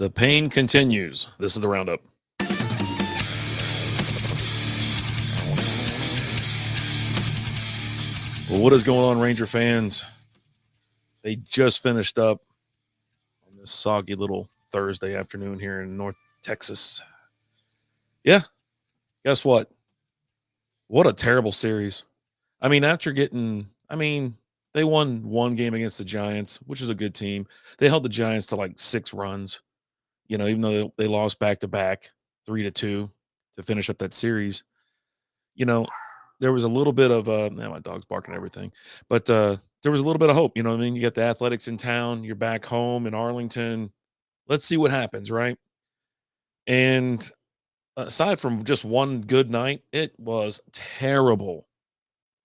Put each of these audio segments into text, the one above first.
The pain continues. This is the roundup. Well, what is going on, Ranger fans? They just finished up on this soggy little Thursday afternoon here in North Texas. Yeah, guess what? What a terrible series. I mean, they won one game against the Giants, which is a good team. They held the Giants to like 6 runs, even though they lost back to back 3-2 to finish up that series. You know, there was a little bit of my dog's barking and everything, but there was a little bit of hope. You know what I mean? You got the Athletics in town, you're back home in Arlington. Let's see what happens, right? And aside from just one good night, it was terrible.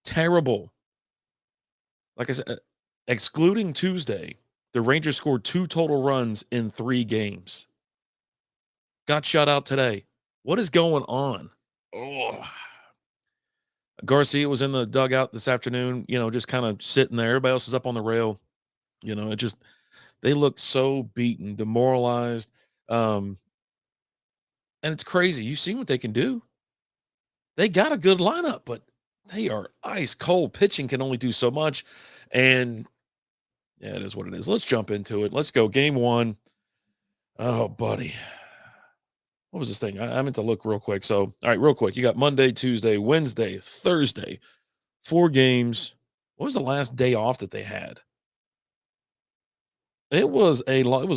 Terrible. Like I said, excluding Tuesday, the Rangers scored 2 total runs in 3 games. Got shut out today. What is going on? Oh. Garcia was in the dugout this afternoon, just kind of sitting there. Everybody else is up on the rail. They look so beaten, demoralized. And it's crazy. You've seen what they can do. They got a good lineup, but they are ice cold. Pitching can only do so much. And yeah, it is what it is. Let's jump into it. Let's go. Game 1. Oh, buddy. What was this thing? I meant to look real quick. So, all right, real quick. You got Monday, Tuesday, Wednesday, Thursday, 4 games. What was the last day off that they had? It was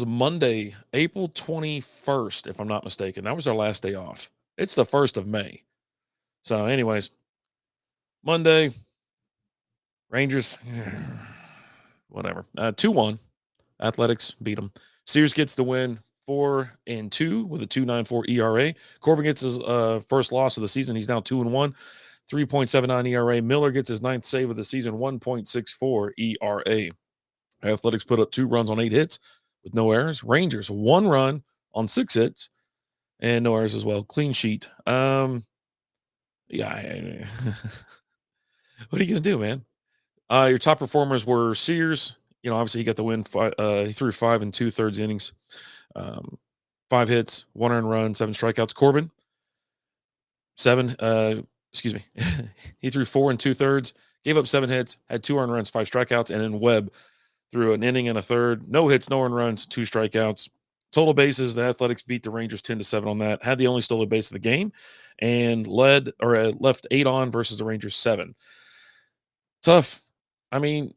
Monday, April 21st, if I'm not mistaken. That was our last day off. It's the 1st of May. So, anyways, Monday, Rangers, whatever. 2-1. Athletics beat them. Sears gets the win 4-2 with a 2.94 ERA. Corbin gets his first loss of the season. He's now 2-1, 3.79 ERA. Miller gets his 9th save of the season, 1.64 ERA. Athletics put up 2 runs on 8 hits with no errors. Rangers 1 run on 6 hits and no errors as well. Clean sheet. Yeah. What are you gonna do, man? Your top performers were Sears. Obviously he got the win. He threw 5 2/3 innings, 5 hits, 1 earned run, 7 strikeouts. Corbin, 7. He threw 4 2/3, gave up 7 hits, had 2 earned runs, 5 strikeouts, and then Webb threw an inning and a third, no hits, no earned runs, 2 strikeouts. Total bases, the Athletics beat the Rangers 10-7 on that. Had the only stolen base of the game, and left 8 on versus the Rangers 7. Tough. I mean,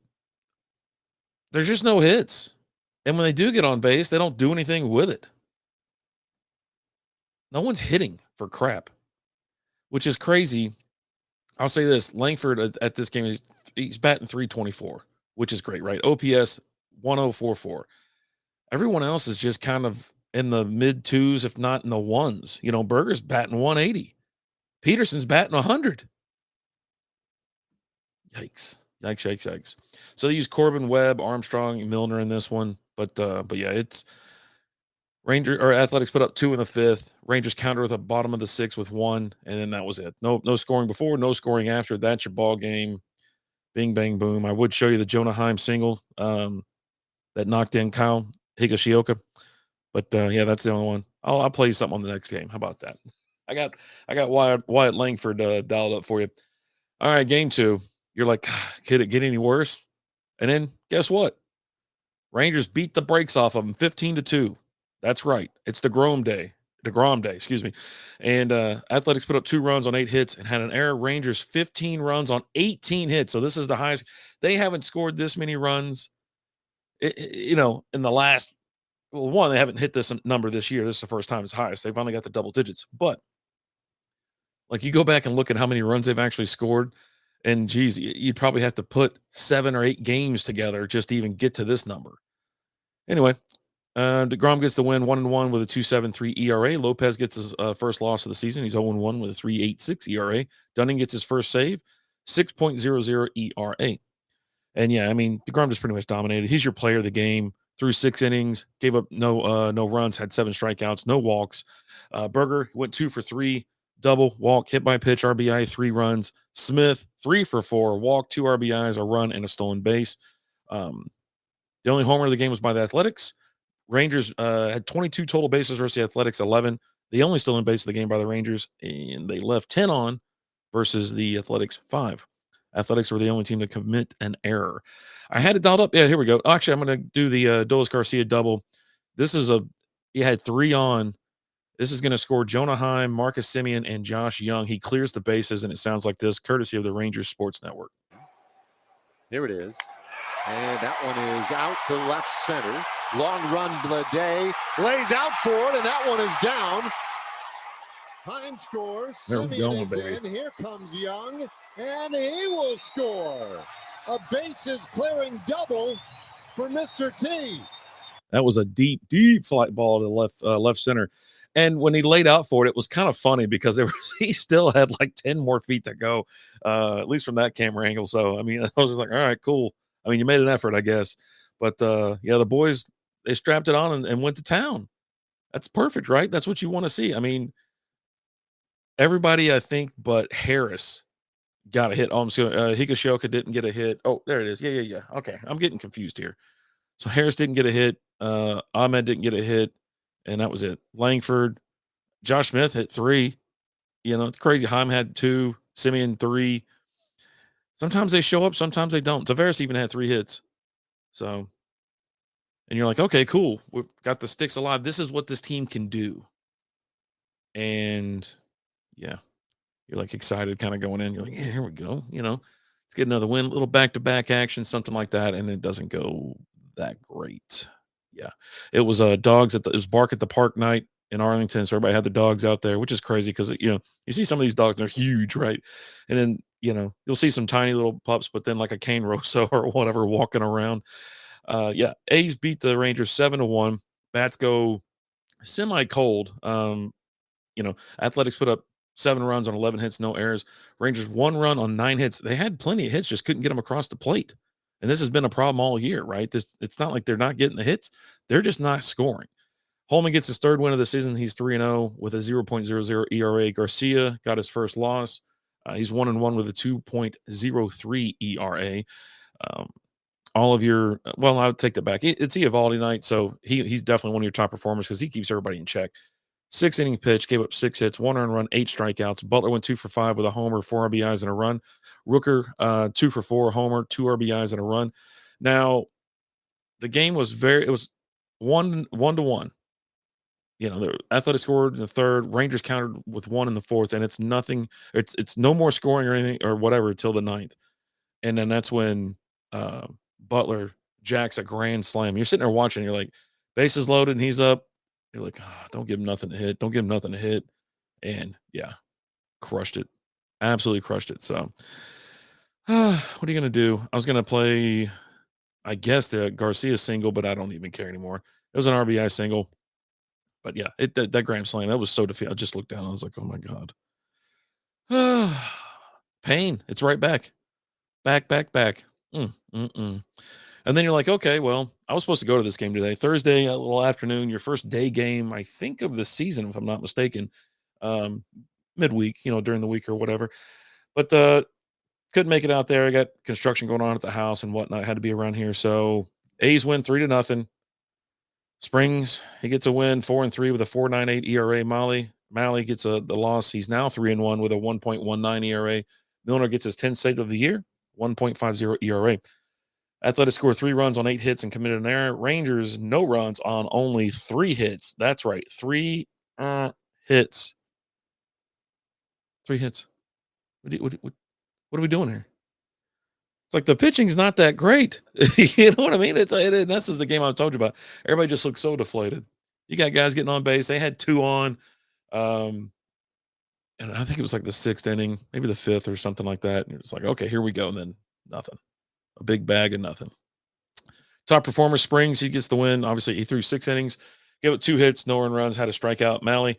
there's just no hits. And when they do get on base, they don't do anything with it. No one's hitting for crap, which is crazy. I'll say this. Langford at this game, he's batting .324, which is great, right? OPS 1.044. Everyone else is just kind of in the mid 2s, if not in the 1s. Berger's batting 180. Peterson's batting 100. Yikes. Yikes. So they use Corbin, Webb, Armstrong, Milner in this one. But yeah, it's Athletics put up 2 in the 5th. Rangers counter with a bottom of the 6th with 1, and then that was it. No scoring before, no scoring after. That's your ball game. Bing, bang, boom. I would show you the Jonah Heim single that knocked in Kyle Higashioka. But yeah, that's the only one. I'll play you something on the next game. How about that? I got Wyatt Langford dialed up for you. All right, game 2. You're like, could it get any worse? And then guess what? Rangers beat the brakes off of them 15-2. That's right. It's DeGrom Day, excuse me. And Athletics put up 2 runs on 8 hits and had an error. Rangers 15 runs on 18 hits. So this is the highest. They haven't scored this many runs, in the last. Well, one, they haven't hit this number this year. This is the first time it's highest. They've only got the double digits. But like you go back and look at how many runs they've actually scored, and geez, you'd probably have to put 7 or 8 games together just to even get to this number. Anyway, DeGrom gets the win 1-1 with a 2.73 ERA. Lopez gets his first loss of the season. He's 0-1 with a 3.86 ERA. Dunning gets his first save, 6.00 ERA. And yeah, I mean, DeGrom just pretty much dominated. He's your player of the game. Threw 6 innings, gave up no runs, had 7 strikeouts, no walks. Berger went 2 for 3, double, walk, hit by pitch, RBI, 3 runs. Smith 3 for 4, walk, 2 RBIs, a run, and a stolen base. The only homer of the game was by the Athletics. Rangers had 22 total bases versus the Athletics 11. The only stolen base of the game by the Rangers, and they left 10 on versus the Athletics 5. Athletics were the only team to commit an error. I had it dialed up. Yeah, here we go. Actually, I'm going to do the Dolis Garcia double. This is he had 3 on. This is going to score Jonah Heim, Marcus Semien, and Josh Young. He clears the bases, and it sounds like this, courtesy of the Rangers Sports Network. Here it is. And that one is out to left center. Long run, Blade lays out for it, and that one is down. Heim scores. Semien is in. Here comes Young, and he will score. A bases clearing double for Mr. T. That was a deep, deep flight ball to left center. And when he laid out for it, it was kind of funny because he still had like 10 more feet to go, at least from that camera angle. So, I mean, I was just like, all right, cool. I mean, you made an effort, I guess. But, yeah, the boys, they strapped it on and went to town. That's perfect, right? That's what you want to see. I mean, everybody, I think, but Harris got a hit. Oh, I'm sorry, Higashioka didn't get a hit. Oh, there it is. Yeah. Okay, I'm getting confused here. So Harris didn't get a hit. Ahmed didn't get a hit, and that was it. Langford, Josh Smith hit 3. You know, it's crazy. Heim had 2, Semien 3. Sometimes they show up, sometimes they don't. Tavares even had 3 hits. So, and you're like, okay, cool. We've got the sticks alive. This is what this team can do. And yeah, you're like excited kind of going in. You're like, yeah, here we go. You know, let's get another win, little back-to-back action, something like that. And it doesn't go that great. Yeah. It was dogs it was bark at the park night in Arlington. So everybody had their dogs out there, which is crazy because, you know, you see some of these dogs, they're huge, right? And then, you know, you'll see some tiny little pups, but then like a cane rosso or whatever walking around. Yeah. A's beat the Rangers 7-1. Bats go semi cold. You know, Athletics put up 7 runs on 11 hits, no errors. Rangers 1 run on 9 hits. They had plenty of hits, just couldn't get them across the plate. And this has been a problem all year, right? It's not like they're not getting the hits. They're just not scoring. Holman gets his 3rd win of the season. He's 3-0 with a 0.00 ERA. Garcia got his first loss. He's 1-1 with a 2.03 ERA. All of your, well, I would take that back. It's Eovaldi night, so he's definitely one of your top performers because he keeps everybody in check. 6-inning pitch, gave up 6 hits, 1 earned run, 8 strikeouts. Butler went 2 for 5 with a homer, 4 RBIs and a run. Rooker 2 for 4, homer, 2 RBIs and a run. Now, the game was it was 1-1. You know, the Athletics scored in the 3rd, Rangers countered with 1 in the 4th, and it's nothing. It's no more scoring or anything or whatever until the 9th, and then that's when Butler jacks a grand slam. You're sitting there watching, you're like, bases loaded, and he's up. You're like, oh, don't give him nothing to hit. Don't give him nothing to hit. And crushed it. Absolutely crushed it. So, what are you going to do? I was going to play, I guess, the Garcia single, but I don't even care anymore. It was an RBI single. But yeah, that grand slam, that was so defeating. I just looked down. I was like, oh my God. Pain. It's right back. Back. And then you're like, okay, well, I was supposed to go to this game today, Thursday, a little afternoon, your first day game, I think, of the season, if I'm not mistaken, midweek, you know, during the week or whatever. But couldn't make it out there. I got construction going on at the house and whatnot. I had to be around here. So A's win 3-0. Springs, he gets a win 4-3 with a 4.98 ERA. Malley gets the loss. He's now 3-1 with a 1.19 ERA. Milner gets his 10th save of the year, 1.50 ERA. Athletics scored 3 runs on 8 hits and committed an error. Rangers, no runs on only 3 hits. That's right, 3 hits. 3 hits. What are we doing here? It's like the pitching's not that great. You know what I mean? This is the game I told you about. Everybody just looks so deflated. You got guys getting on base. They had 2 on. And I think it was like the 6th inning, maybe the 5th or something like that. And it's like, okay, here we go. And then nothing. A big bag of nothing. Top performer, Springs, he gets the win. Obviously, he threw 6 innings, gave up 2 hits, no earned runs, had a strikeout. Malley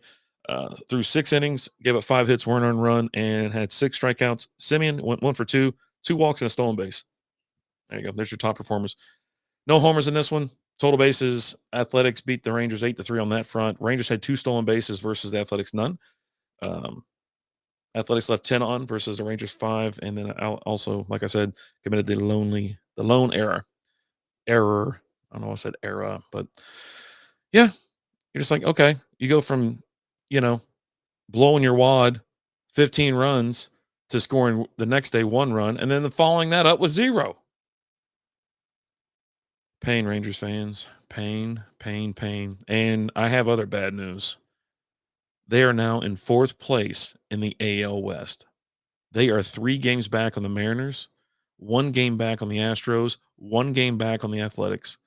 threw 6 innings, gave up 5 hits, 1 earned run, and had 6 strikeouts. Semien went 1 for 2, 2 walks and a stolen base. There you go. There's your top performers. No homers in this one. Total bases, Athletics beat the Rangers 8-3 on that front. Rangers had 2 stolen bases versus the Athletics none. Athletics left 10 on versus the Rangers 5, and then also, like I said, committed the lone error. I don't know if I said era, but Yeah, you're just like, okay, you go from, you know, blowing your wad 15 runs to scoring the next day 1 run, and then the following that up with 0. Pain, Rangers fans. Pain, pain, pain. And I have other bad news. They are now in 4th place in the AL West. They are 3 games back on the Mariners, 1 game back on the Astros, 1 game back on the Athletics.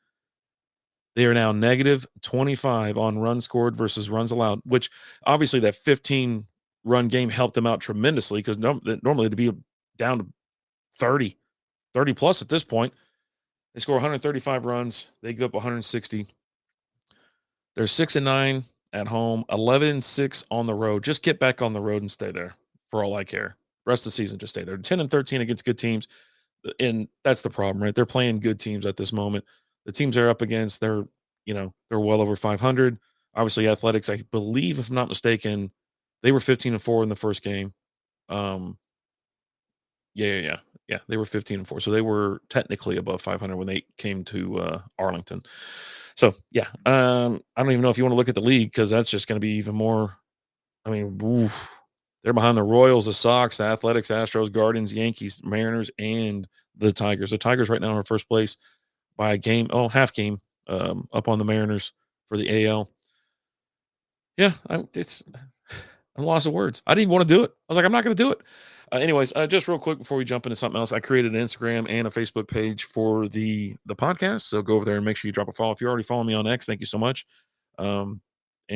They are now negative 25 on runs scored versus runs allowed, which obviously that 15-run game helped them out tremendously because normally to be down to 30, 30 plus at this point. They score 135 runs. They give up 160. They're 6-9 at home, 11-6 on the road. Just get back on the road and stay there for all I care. Rest of the season, just stay there. 10-13 against good teams. And that's the problem, right? They're playing good teams at this moment. The teams they're up against, they're well over 500. Obviously, Athletics, I believe, if I'm not mistaken, they were 15-4 in the first game. Um, yeah. They were 15-4, so they were technically above 500 when they came to Arlington. So yeah, I don't even know if you want to look at the league because that's just going to be even more. I mean, oof. They're behind the Royals, the Sox, the Athletics, Astros, Guardians, Yankees, Mariners, and the Tigers. The Tigers right now are in first place by a game, half game, up on the Mariners for the AL. Yeah, I'm lost of words. I didn't even want to do it. I was like, I'm not going to do it. Anyways, just real quick before we jump into something else, I created an Instagram and a Facebook page for the podcast. So go over there and make sure you drop a follow. If you're already following me on X, thank you so much. And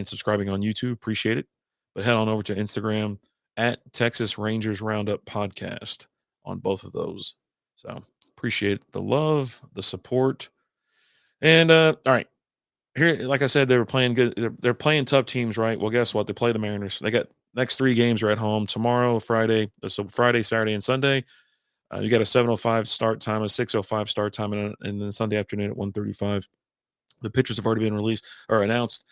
subscribing on YouTube, appreciate it. But head on over to Instagram at Texas Rangers Roundup Podcast on both of those. So appreciate the love, the support. And all right, here, like I said, they were playing good. They're playing tough teams, right? Well, guess what? They play the Mariners. They got next 3 games are at home tomorrow, Friday. So Friday, Saturday, and Sunday. You got a 7:05 start time, a 6:05 start time, and then Sunday afternoon at 1:35. The pitchers have already been released or announced,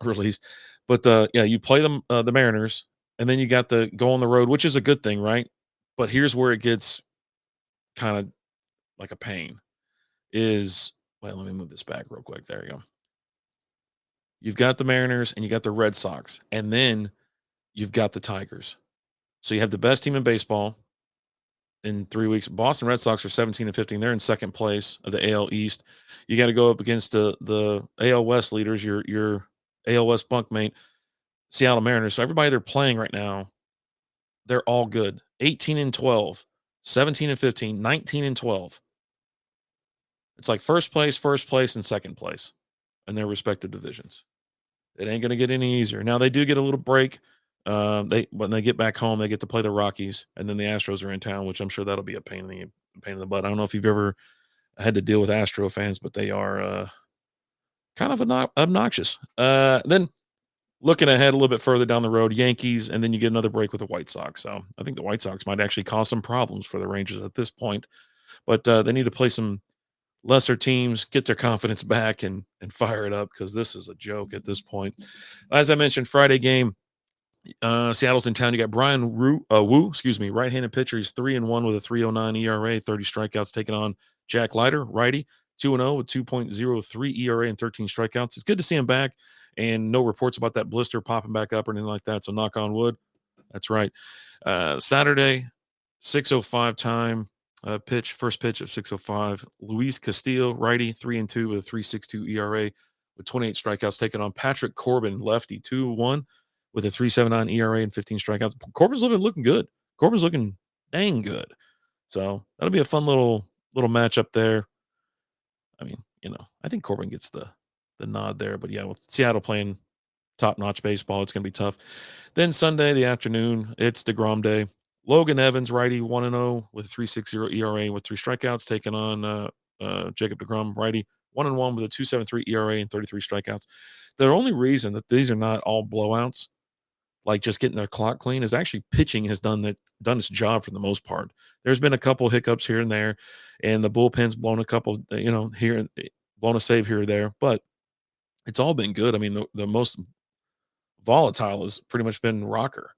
released. But yeah, you play them the Mariners, and then you got the go on the road, which is a good thing, right? But here's where it gets kind of like a pain. Is well, let me move this back real quick. There you go. You've got the Mariners and you got the Red Sox, and then you've got the Tigers. So you have the best team in baseball in 3 weeks. Boston Red Sox are 17-15. They're in second place of the AL East. You got to go up against the AL West leaders, your AL West bunkmate, Seattle Mariners. So everybody they're playing right now, they're all good. 18-12, 17-15, 19-12. It's like first place, and second place in their respective divisions. It ain't gonna get any easier. Now they do get a little break. They when they get back home, they get to play the Rockies, and then the Astros are in town, which I'm sure that'll be a pain in the butt. I don't know if you've ever had to deal with Astro fans, but they are kind of obnoxious. Then looking ahead a little bit further down the road, Yankees, and then you get another break with the White Sox. So I think the White Sox might actually cause some problems for the Rangers at this point, but they need to play some lesser teams, get their confidence back and fire it up because this is a joke at this point. As I mentioned, Friday game, Seattle's in town. You got Brian Wu, right-handed pitcher. He's 3-1 with a 3.09 ERA, 30 strikeouts, taking on Jack Leiter, righty, 2-0 with 2.03 ERA and 13 strikeouts. It's good to see him back, and no reports about that blister popping back up or anything like that. So knock on wood. That's right. Saturday, 6:05 time. First pitch of 6:05. Luis Castillo, righty, 3-2 with a 3.62 ERA with 28 strikeouts, taking on Patrick Corbin, lefty, 2-1 with a 3.79 ERA and 15 strikeouts. Corbin's looking good. Corbin's looking dang good. So that'll be a fun little matchup there. I mean, I think Corbin gets the nod there, but yeah, with Seattle playing top-notch baseball, it's going to be tough. Then Sunday, the afternoon, it's DeGrom Day. Logan Evans, righty, 1-0 with a 3.60 ERA with 3 strikeouts, taking on Jacob DeGrom, righty, 1-1 with a 2.73 ERA and 33 strikeouts. The only reason that these are not all blowouts, like just getting their clock clean, is actually pitching has done its job for the most part. There's been a couple hiccups here and there, and the bullpen's blown a couple, blown a save here or there, but it's all been good. I mean, the most volatile has pretty much been Rocker.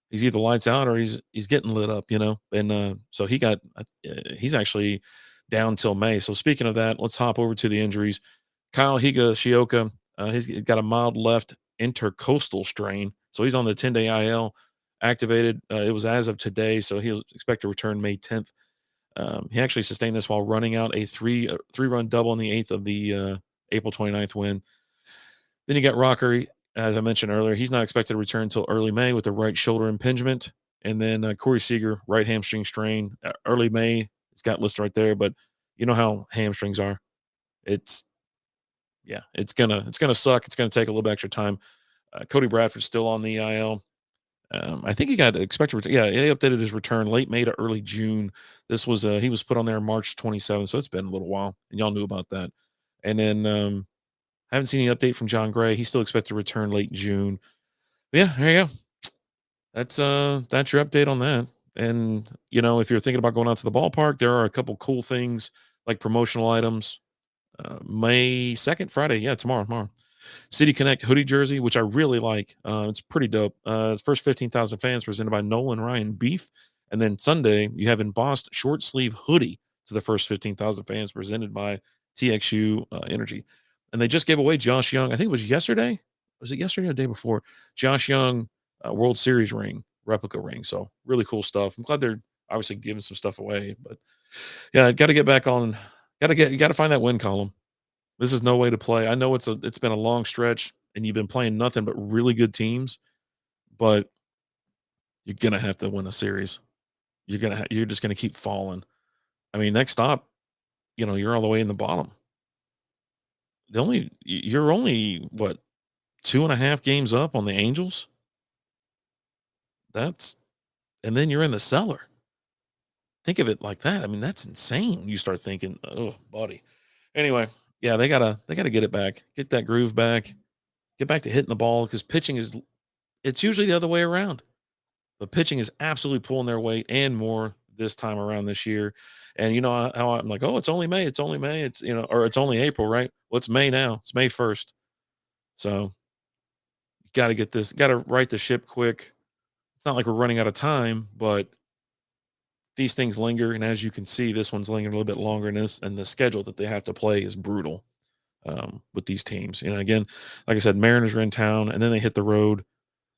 He's either lights out or he's getting lit up, and so he's actually down till May. So speaking of that, let's hop over to the injuries. Kyle Higashioka, He's got a mild left intercostal strain, so he's on the 10-day IL. Activated. It was as of today, so he'll expect to return May 10th. He actually sustained this while running out a three-run double in the eighth of the April 29th win. Then you got Rocker, as I mentioned earlier. He's not expected to return until early May with a right shoulder impingement. And then Corey Seager, right hamstring strain, early May. It's got listed right there, but you know how hamstrings are. It's it's gonna suck. It's gonna take a little bit extra time. Cody Bradford's still on the IL. I think he got expected. Yeah, he updated his return late May to early June. This was he was put on there March 27th, so it's been a little while, and y'all knew about that. And then I haven't seen any update from John Gray. He's still expected to return late June. But yeah, there you go. That's your update on that. And if you're thinking about going out to the ballpark, there are a couple cool things like promotional items. May 2nd, Friday. Yeah, tomorrow. City Connect hoodie jersey, which I really like. It's pretty dope. First 15,000 fans presented by Nolan Ryan Beef. And then Sunday, you have embossed short sleeve hoodie to the first 15,000 fans presented by TXU Energy. And they just gave away Josh Young. I think it was yesterday. Was it yesterday or the day before? Josh Young World Series ring, replica ring. So really cool stuff. I'm glad they're obviously giving some stuff away. But yeah, got to get back on. You got to find that win column. This is no way to play. I know it's been a long stretch and you've been playing nothing but really good teams, but you're gonna have to win a series. You're just gonna keep falling. I mean, next stop, you're all the way in the bottom. You're only what 2.5 games up on the Angels. And then you're in the cellar. Think of it like that. I mean, that's insane. You start thinking, oh, buddy. Anyway, yeah, they gotta get it back, get that groove back, get back to hitting the ball because pitching it's usually the other way around. But pitching is absolutely pulling their weight and more this time around this year. And you know how I'm like, oh, it's only May, it's or it's only April, right? Well, it's May now. It's May 1st. So you got to get this, got to right the ship quick. It's not like we're running out of time, but these things linger. And as you can see, this one's lingering a little bit longer. And the schedule that they have to play is brutal with these teams. Again, like I said, Mariners are in town and then they hit the road.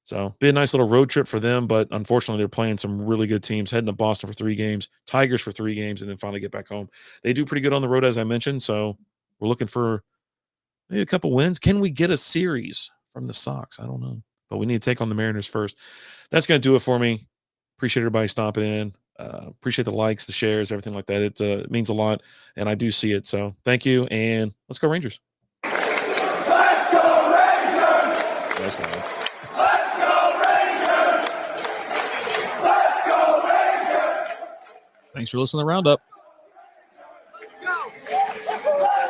So be a nice little road trip for them. But unfortunately, they're playing some really good teams, heading to Boston for 3 games, Tigers for 3 games, and then finally get back home. They do pretty good on the road, as I mentioned. So we're looking for maybe a couple wins. Can we get a series from the Sox? I don't know. But we need to take on the Mariners first. That's going to do it for me. Appreciate everybody stopping in. Appreciate the likes, the shares, everything like that. It means a lot, and I do see it. So thank you, and let's go Rangers. Let's go Rangers! Nice line. Let's go Rangers! Let's go Rangers! Thanks for listening to the Roundup. Let's go!